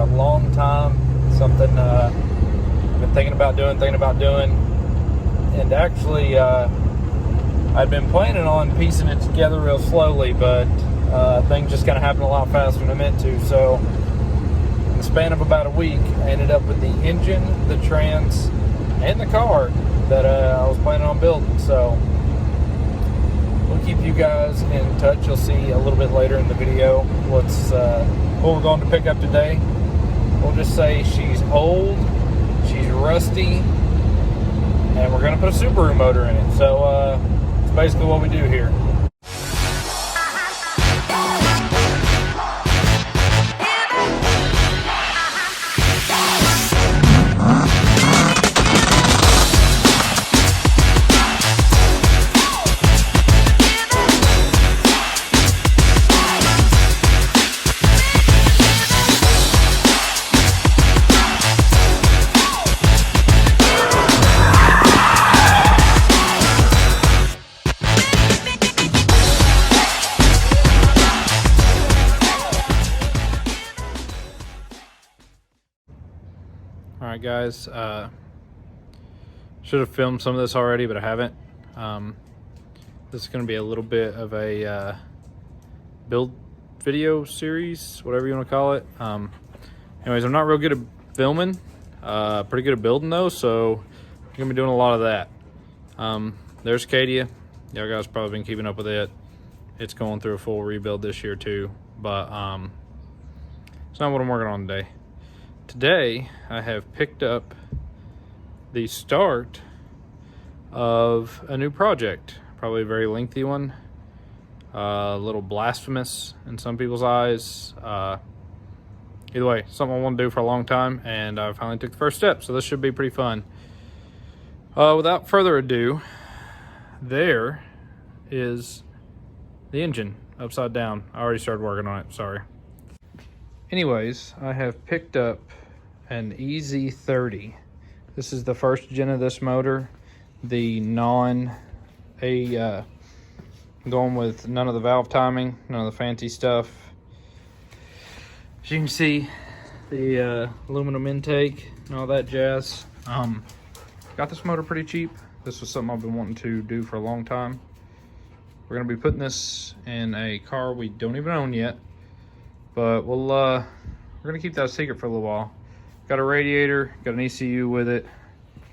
a long time. Something I've been thinking about doing. And actually, I'd been planning on piecing it together real slowly, but things just kind of happened a lot faster than I meant to. So in the span of about a week, I ended up with the engine, the trans, and the car that I was planning on building. So we'll keep you guys in touch. You'll see a little bit later in the video what we're going to pick up today. We'll just say she's old, she's rusty, and we're going to put a Subaru motor in it. So it's basically what we do here. Alright guys, should have filmed some of this already, but I haven't. This is going to be a little bit of a build video series, whatever you want to call it. Anyways, I'm not real good at filming, pretty good at building though, so I'm going to be doing a lot of that. There's Cadia. Y'all guys probably been keeping up with it. It's going through a full rebuild this year too, but it's not what I'm working on today. Today, I have picked up the start of a new project, probably a very lengthy one, a little blasphemous in some people's eyes. Either way, something I want to do for a long time, and I finally took the first step, so this should be pretty fun. Without further ado, there is the engine upside down. I already started working on it, sorry. Anyways, I have picked up an EZ30. This is the first gen of this motor, the going with none of the valve timing, none of the fancy stuff. As you can see, the aluminum intake and all that jazz. Got this motor pretty cheap. This was something I've been wanting to do for a long time. We're gonna be putting this in a car we don't even own yet. But we're gonna keep that a secret for a little while. Got a radiator, got an ECU with it.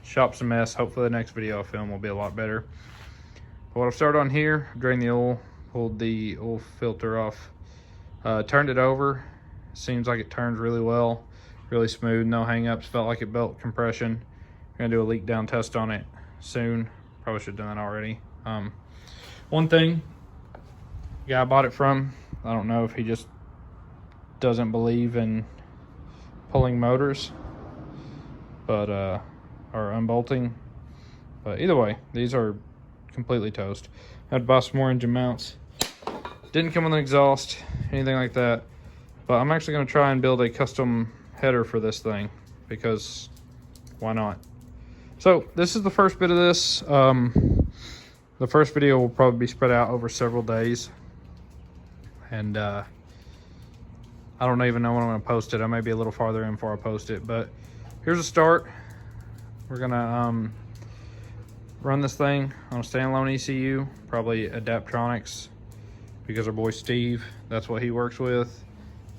Shop's a mess. Hopefully the next video I film will be a lot better. But what I've started on here, drained the oil, pulled the oil filter off, turned it over. Seems like it turns really well, really smooth, no hang-ups. Felt like it belt compression. Gonna do a leak down test on it soon. Probably should have done that already. One thing, the guy I bought it from, I don't know if he just doesn't believe in pulling motors, but or unbolting, but either way, these are completely toast. I had to buy some more engine mounts. Didn't come with an exhaust, anything like that, but I'm actually going to try and build a custom header for this thing, because why not? So this is the first bit of this. The first video will probably be spread out over several days, and I don't even know when I'm going to post it. I may be a little farther in before I post it, but here's a start. We're going to run this thing on a standalone ECU, probably Adaptronics, because our boy Steve, that's what he works with,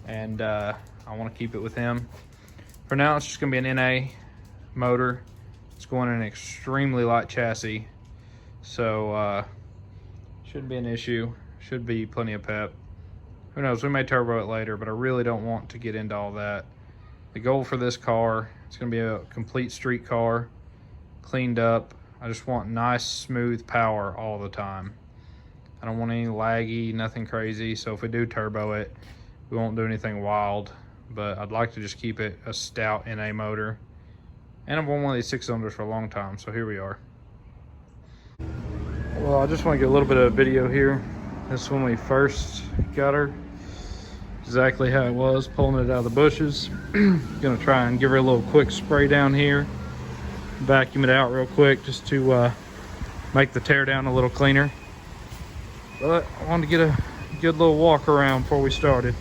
and I want to keep it with him. For now, it's just going to be an NA motor. It's going in an extremely light chassis, so shouldn't be an issue. Should be plenty of pep. Who knows, we may turbo it later, but I really don't want to get into all that. The goal for this car, it's gonna be a complete street car, cleaned up. I just want nice, smooth power all the time. I don't want any laggy, nothing crazy. So if we do turbo it, we won't do anything wild, but I'd like to just keep it a stout NA motor. And I've wanted one of these 6-cylinders for a long time, so here we are. Well, I just want to get a little bit of video here. This is when we first got her. Exactly how it was, pulling it out of the bushes. Gonna try and give her a little quick spray down here. Vacuum it out real quick just to make the tear down a little cleaner. But I wanted to get a good little walk around before we started.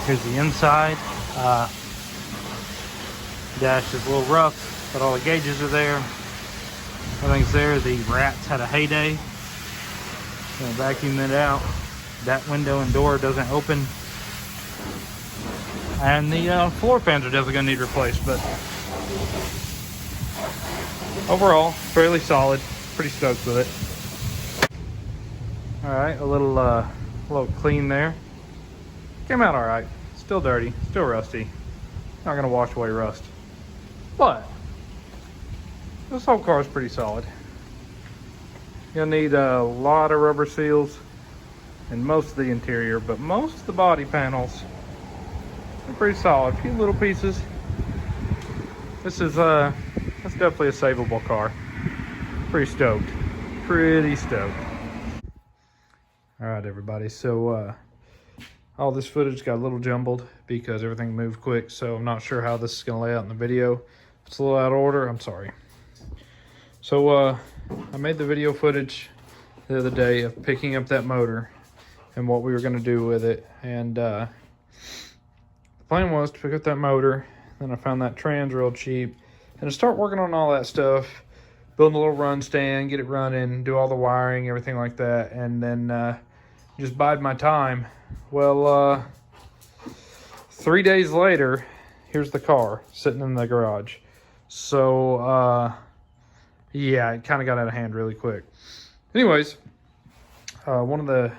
Here's the inside. Dash is a little rough, but all the gauges are there. Everything's there. The rats had a heyday. Gonna vacuum it out. That window and door doesn't open. And the floor pans are definitely gonna need replaced, but overall, fairly solid. Pretty stoked with it. All right, a little clean there. Came out all right. Still dirty, still rusty. Not gonna wash away rust, but this whole car is pretty solid. You'll need a lot of rubber seals in most of the interior, but most of the body panels are pretty solid. A few little pieces. This is that's definitely a savable car. Pretty stoked. Pretty stoked. All right, everybody. So all this footage got a little jumbled because everything moved quick. So I'm not sure how this is going to lay out in the video. If it's a little out of order, I'm sorry. So I made the video footage the other day of picking up that motor and what we were going to do with it. And the plan was to pick up that motor. Then I found that trans real cheap. And to start working on all that stuff, build a little run stand, get it running, do all the wiring, everything like that. And then just bide my time. Well, 3 days later, here's the car sitting in the garage. So, yeah, it kind of got out of hand really quick. Anyways, one of the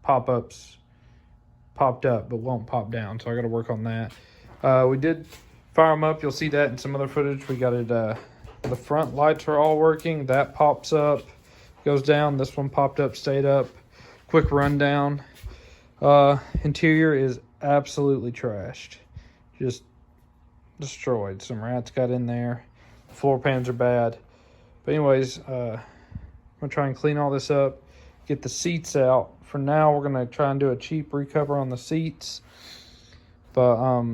pop-ups popped up but won't pop down, so I got to work on that. We did fire them up. You'll see that in some other footage. We got it, the front lights are all working. That pops up, goes down. This one popped up, stayed up. Quick rundown. Interior is absolutely trashed. Just destroyed. Some rats got in there. Floor pans are bad. But anyways, I'm gonna try and clean all this up, get the seats out. For now, we're gonna try and do a cheap recover on the seats. But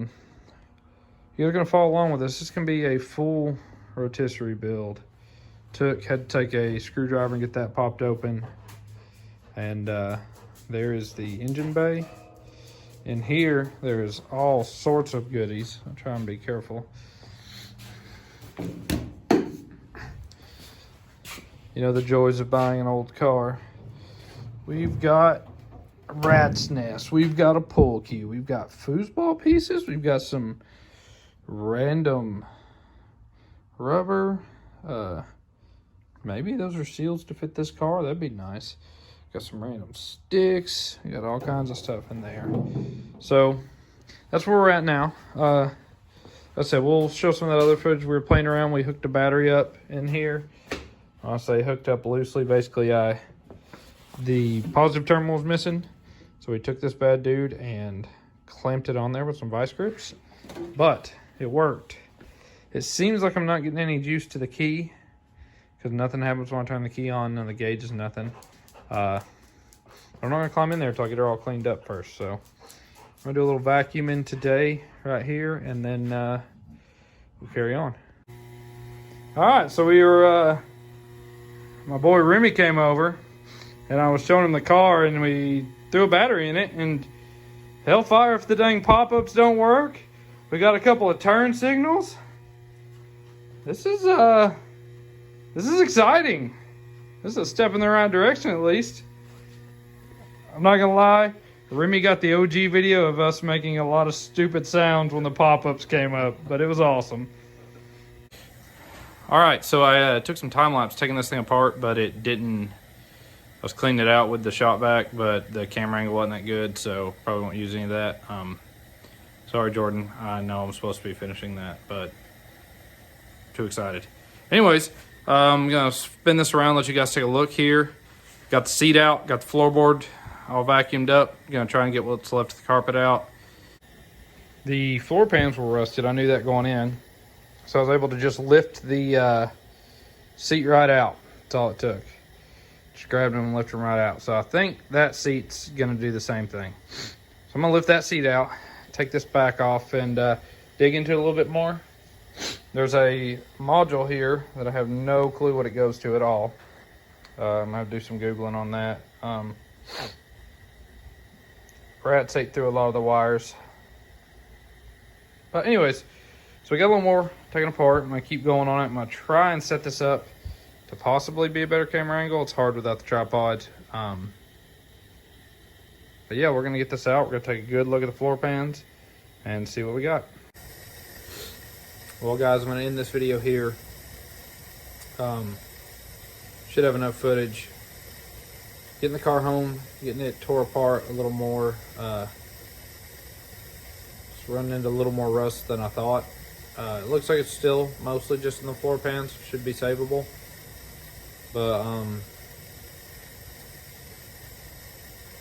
you're gonna follow along with this. This can be a full rotisserie build. Had to take a screwdriver and get that popped open. And there is the engine bay. In here, there's all sorts of goodies. I'll try and be careful. You know, the joys of buying an old car. We've got a rat's nest. We've got a pull key. We've got foosball pieces. We've got some random rubber. Maybe those are seals to fit this car. That'd be nice. Got some random sticks. We got all kinds of stuff in there. So that's where we're at now. Like I said, we'll show some of that other footage. We were playing around. We hooked a battery up in here. I'll say hooked up loosely. Basically, the positive terminal was missing. So we took this bad dude and clamped it on there with some vice grips. But it worked. It seems like I'm not getting any juice to the key because nothing happens when I turn the key on and the gauge is nothing. I'm not going to climb in there until I get her all cleaned up first. So I'm going to do a little vacuuming today right here, and then we'll carry on. All right, so we were, my boy Remy came over, and I was showing him the car, and we threw a battery in it, and hellfire if the dang pop-ups don't work. We got a couple of turn signals. This is exciting. This is a step in the right direction, at least. I'm not gonna lie, Remy got the OG video of us making a lot of stupid sounds when the pop-ups came up, but it was awesome. All right, so I took some time lapse taking this thing apart, but it didn't. I was cleaning it out with the shot vac, but the camera angle wasn't that good, so probably won't use any of that. Sorry, Jordan. I know I'm supposed to be finishing that, but too excited. Anyways, I'm gonna spin this around, let you guys take a look here. Got the seat out, got the floorboard all vacuumed up. Gonna try and get what's left of the carpet out. The floor pans were rusted. I knew that going in. So I was able to just lift the seat right out. That's all it took. Just grabbed them and lifted them right out. So I think that seat's gonna do the same thing. So I'm gonna lift that seat out, take this back off, and dig into it a little bit more. There's a module here that I have no clue what it goes to at all. I'm gonna have to do some Googling on that. Rats ate through a lot of the wires. But anyways, so we got a little more taken apart. I'm gonna keep going on it. I'm gonna try and set this up to possibly be a better camera angle. It's hard without the tripod. But yeah, we're gonna get this out. We're gonna take a good look at the floor pans and see what we got. Well guys, I'm gonna end this video here. Should have enough footage. Getting the car home, getting it tore apart a little more. It's running into a little more rust than I thought. It looks like it's still mostly just in the floor pans. Should be savable. But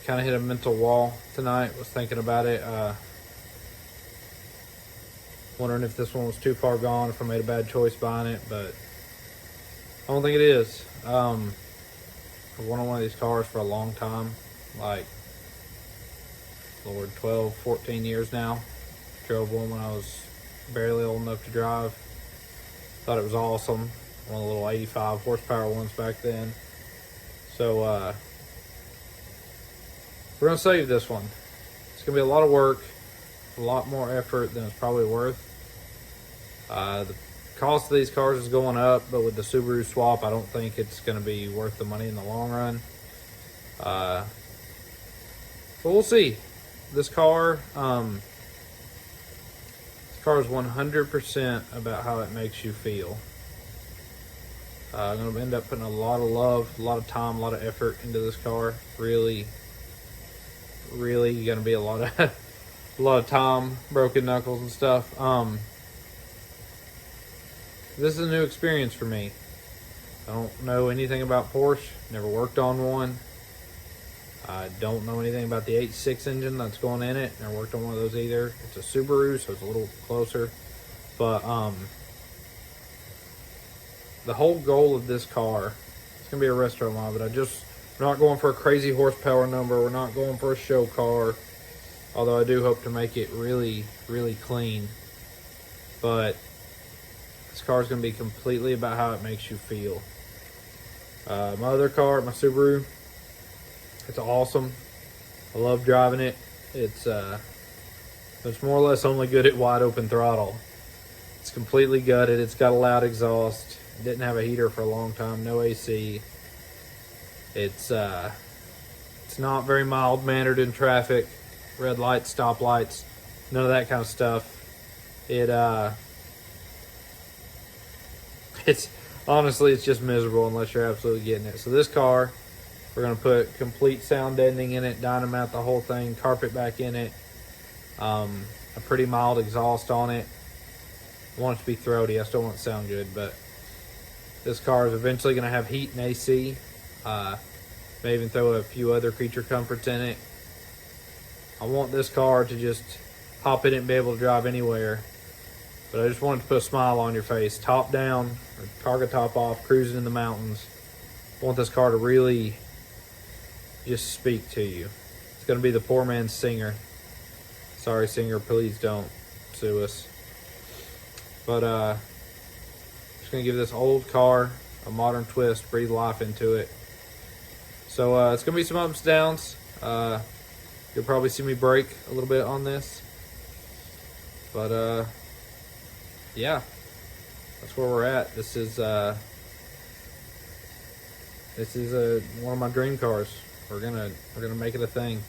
kind of hit a mental wall tonight. Was thinking about it. Wondering if this one was too far gone, if I made a bad choice buying it, but I don't think it is. I've wanted one of these cars for a long time, like, Lord, 12, 14 years now. Drove one when I was barely old enough to drive. Thought it was awesome. One of the little 85 horsepower ones back then. So, we're gonna save this one. It's gonna be a lot of work, a lot more effort than it's probably worth. The cost of these cars is going up, but with the Subaru swap, I don't think it's going to be worth the money in the long run. But we'll see. This car is 100% about how it makes you feel. I'm going to end up putting a lot of love, a lot of time, a lot of effort into this car. Really going to be a lot of time, broken knuckles and stuff. This is a new experience for me. I don't know anything about Porsche. Never worked on one. I don't know anything about the 8.6 engine that's going in it. Never worked on one of those either. It's a Subaru, so it's a little closer. But the whole goal of this car, it's gonna be a retro mod, but we're not going for a crazy horsepower number. We're not going for a show car. Although I do hope to make it really, really clean. But this car is going to be completely about how it makes you feel. My other car, my Subaru, it's awesome. I love driving it. It's more or less only good at wide open throttle. It's completely gutted. It's got a loud exhaust. It didn't have a heater for a long time. No AC. It's not very mild mannered in traffic. Red lights, stop lights, none of that kind of stuff. It's honestly, it's just miserable unless you're absolutely getting it. So this car, we're gonna put complete sound deadening in it, dynamite the whole thing, carpet back in it, a pretty mild exhaust on it. I want it to be throaty. I still want it to sound good, but this car is eventually gonna have heat and AC. May even throw a few other creature comforts in it. I want this car to just hop in it and be able to drive anywhere. But I just wanted to put a smile on your face. Top down, or target top off, cruising in the mountains. I want this car to really just speak to you. It's going to be the poor man's Singer. Sorry, Singer, please don't sue us. But just going to give this old car a modern twist, breathe life into it. So it's going to be some ups and downs. You'll probably see me break a little bit on this. But yeah, that's where we're at. This is one of my dream cars. We're gonna make it a thing.